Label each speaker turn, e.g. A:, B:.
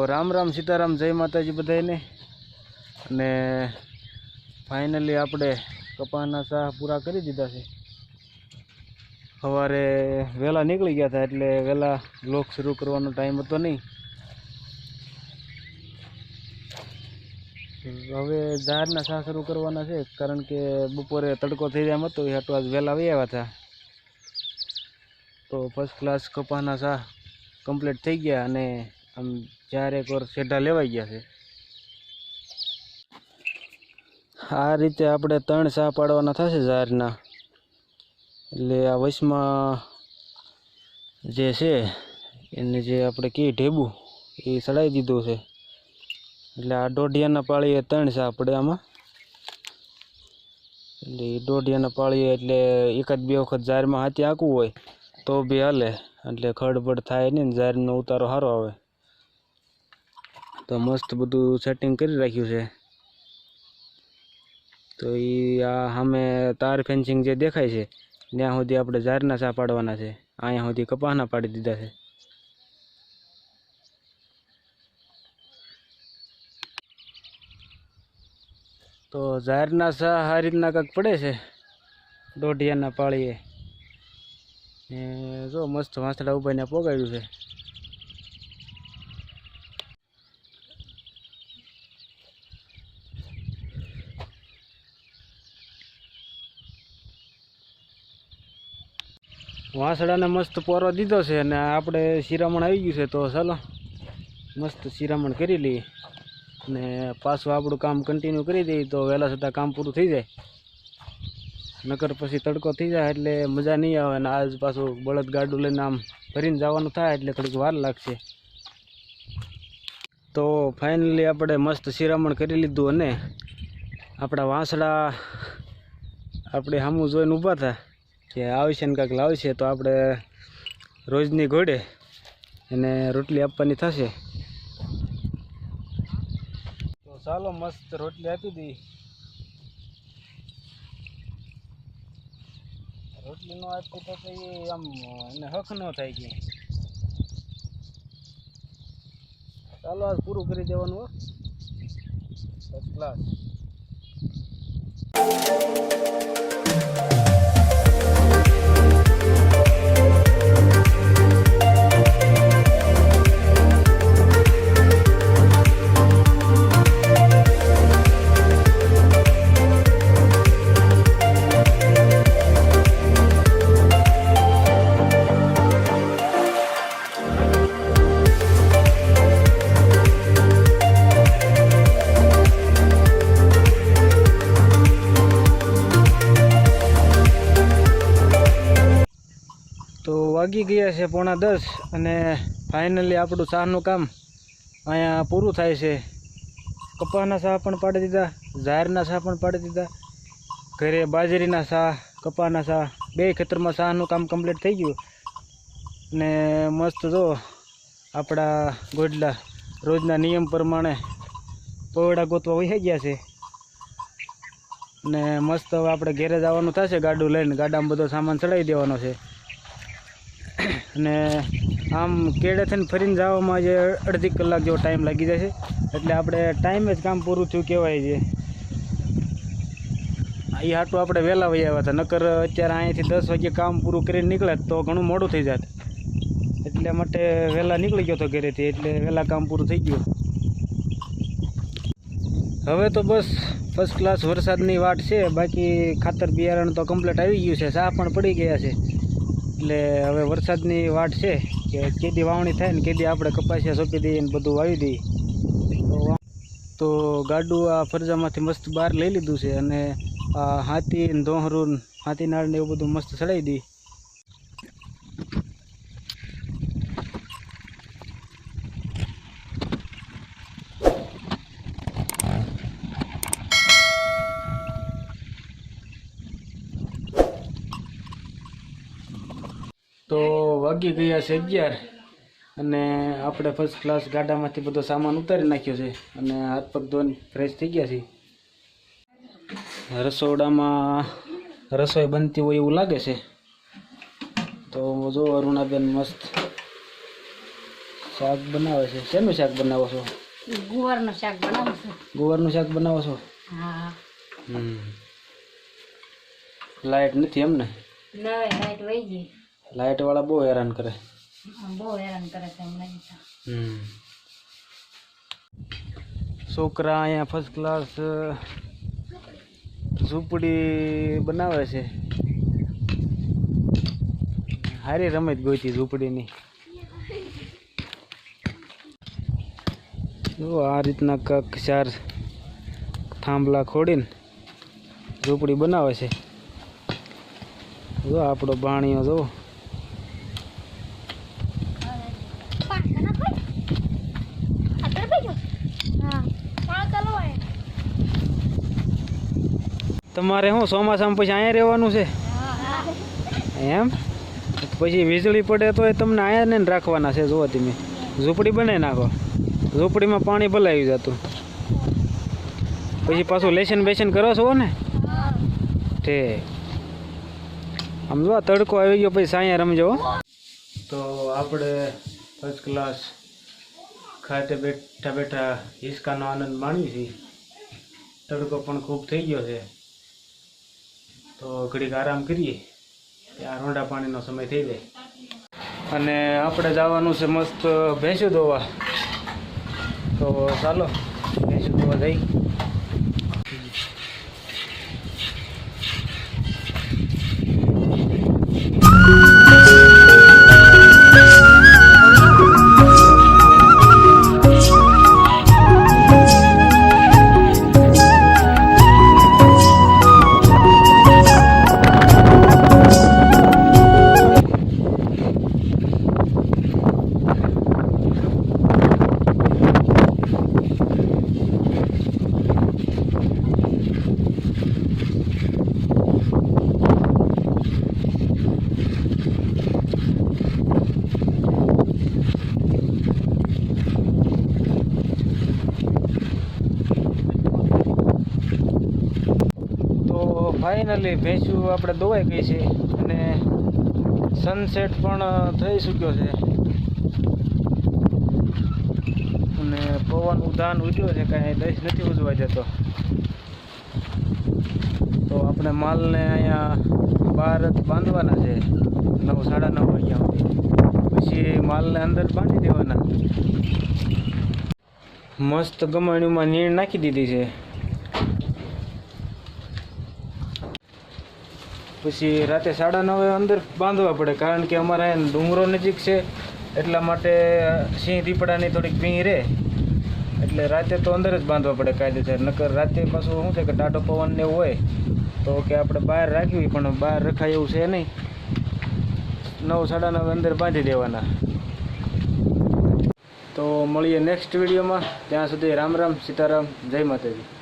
A: राम राम सीताराम जय माताजी बधाने। अने फाइनली आपणे कपाना शाह पूरा करी दीधा छे। सवारे वेला निकली गया था एटले वेला ब्लॉग शुरू करवानो टाइम हतो नहीं। हवे जाहरना शाह शुरू करवाना छे कारण के बपोरे तड़को थई जाय मतो हाटो आज वेला आई आव्या था। तो फर्स्ट क्लास कपाना शाह कम्प्लीट थई गया अने आम 4 एक और सेढा लेवाई गया है। आ रीते आपणे 3 शाह पाड़वाना थशे जाहरना। એટલે આ વચમાં જે છે એને જે આપણે કે ઢેબુ એ સડાઈ દીધું છે। એટલે આ દોઢિયાના પાળીએ 3 શાહ પડે આમાં। એટલે દોઢિયાના પાળીએ એટલે એકાદ બે વખત જારમાં હાથી આંકવું હોય તો બી હાલે, એટલે ખડબડ થાય નહીં, જારનો ઉતારો સારો આવે। तो मस्त बधु सेटिंग कर राख्યું છે। तो ये आ हमें तार फेंसिंग जे देखाय छे ત્યાં સુધી આપણે જારના શાહ પાડવાના છે। અહીંયા સુધી કપાસના પાડી દીધા છે। તો જારના શાહ આ રીતના કાંક પડે છે દોઢિયાના પાળીએ। જો મસ્ત વાંસડા ઉભાઈને પોગાડ્યું છે। वासड़ा ने मस्त पोरो दीधो से ने आपणे शिरामण आई गयुं छे। तो चलो मस्त शिरामण करी ली ने पाछुं आपणुं काम कंटिन्यू करी दई तो वहेला छतां काम पूरुं थई जाय। नकर पछी तड़को थई जाय एटले मजा नहीं आवे ने आज पाछुं बळद गाडुं लईने आम फरीने जवानुं थाय एटले थोड़ीक वार लागशे। तो फाइनली आपणे मस्त शिरामण करी लीधुं अने आपणा वासड़ा आपणे सामું જોઈને ઊભા था कि आवशे ने कांक लावशे। तो आपणे रोजनी घोड़े एने रोटली आपवानी थशे। तो चालो मस्त रोटली आपी दी। रोटली नो आपी तो ये आम एने हक न थाय कि चालो आज पूरुं करी देवानुं हो। First class. तो वागी गया है 9:45 અને फाइनली આપણું શાહનું કામ અહીંયા પૂરું થાય છે। કપાસના શાહ પણ પાડી દીધા, જારના શાહ પણ પાડી દીધા, ઘરે બાજરીના શાહ, કપાસના શાહ, બે ખેતરમાં શાહનું કામ કમ્પ્લીટ થઈ ગયું। ને મસ્ત જો આપણા ગોડલા રોજના નિયમ પ્રમાણે પવડા ગોતવા વહી ગયા છે। ને મસ્ત હવે આપણે ઘરે જવાનું થશે ગાડું લઈને, ગાડામાં બધો સામાન ચડાવી દેવાનો છે। અને આમ કેડે થઈને ફરીને જવામાં જે અડધી કલાક જેવો ટાઈમ લાગી જાય છે। એટલે આપણે ટાઈમે જ કામ પૂરું થયું કહેવાય છે। એ હાટું આપણે વહેલા વહી આવ્યા હતા, નકર અત્યારે અહીંયાથી 10 વાગે કામ પૂરું કરીને નીકળ્યા તો ઘણું મોડું થઈ જાત। એટલે માટે વહેલા નીકળી ગયો હતો ઘરેથી, એટલે વહેલા કામ પૂરું થઈ ગયું। હવે તો બસ ફર્સ્ટ ક્લાસ વરસાદની વાટ છે। બાકી ખાતર બિયારણ તો કમ્પ્લીટ આવી ગયું છે, શાહ પણ પડી ગયા છે। એટલે હવે વરસાદની વાટ છે કે કેદી વાવણી થાય ને કેદી આપણે કપાસિયા સોંપી દઈએ ને બધું વાવી દઈએ। તો ગાડું આ ફરજામાંથી મસ્ત બહાર લઈ લીધું છે અને આ હાથી ને ધોહરું હાથીનાળ ને એવું બધું મસ્ત ચડાવી દઈએ। तो वागी गया છે 11 અને આપણે ફર્સ્ટ ક્લાસ ગાડામાંથી બધો સામાન ઉતારી નાખ્યો છે અને હાથ પગ ધોઈને ફ્રેશ થઈ ગયા છે। રસોડામાં રસોઈ બનતી હોય એવું લાગે છે। તો જો અરુણાબેન મસ્ત શાક બનાવે છે. શેનું શાક બનાવો છો?
B: ગુવારનું શાક બનાવું છું.
A: ગોવારનું શાક બનાવો છો?
B: હા.
A: લાઇટ નથી એમ ને?
B: નહીં, લાઈટ વહી ગઈ.
A: લાઇટ વાળા બહુ હેરાન કરે.
B: બહુ હેરાન કરે છે હમણાં.
A: છોકરા અહીંયા ફર્સ્ટ ક્લાસ ઝૂંપડી બનાવે છે. સારી રમત ગોઈતી ઝૂંપડીની. જો આ રીતના કક 4 થાંભલા ખોડીને ઝૂંપડી બનાવે છે. જો આપણો ભાણિયો જો તમારે શું ચોમાસામાં પછી અહીંયા રહેવાનું છે એમ? પછી વીજળી પડે તો તમને અહીંયા ને રાખવાના છે. જુઓ તમે ઝૂંપડી બનાવી નાખો. ઝૂંપડીમાં પાણી ભલાવી જતું. પછી પાછું લેશન બેશન કરો છો ને? ઠીક. આમ જો તડકો આવી ગયો પછી સાયા રમજો. તો આપણે ફર્સ્ટ ક્લાસ ખાતે બેઠા બેઠા હિંચકાનો આનંદ માણીએ છીએ. તડકો પણ ખૂબ થઈ ગયો છે તો ઘડીક આરામ કરીએ. ત્યાં રોંડા પાણીનો સમય થઈ જાય. અને આપણે જવાનું છે મસ્ત ભેંસું દોવા. તો ચાલો ભેંસું દોવા જઈ. ફાઇનલી ભેંસું આપણે દોવાઈ ગઈ છે અને સનસેટ પણ થઈ ચૂક્યો છે અને પવન ઉધાન ઉડ્યો છે. કાંઈ દસ નથી ઉજવા જતો. તો આપણે માલને અહીંયા બહાર જ બાંધવાના છે 9 સાડા 9 વાગ્યા સુધી. પછી માલને અંદર બાંધી દેવાના. મસ્ત ગમાણીમાં નીણ નાખી દીધી છે. પછી રાતે 9:30 અંદર બાંધવા પડે, કારણ કે અમારા અહીંયા ડુંગરો નજીક છે એટલા માટે સિંહ દીપડાની થોડીક ભીંગ રહે. એટલે રાતે તો અંદર જ બાંધવા પડે કાયદેસર. નકર રાતે પાછું શું છે કે ટાટો પવન ને એવું હોય તો કે આપણે બહાર રાખવી, પણ બહાર રખાય એવું છે નહીં. 9 સાડા 9 અંદર બાંધી દેવાના. તો મળીએ નેક્સ્ટ વિડીયોમાં. ત્યાં સુધી રામ રામ, સીતારામ, જય માતાજી.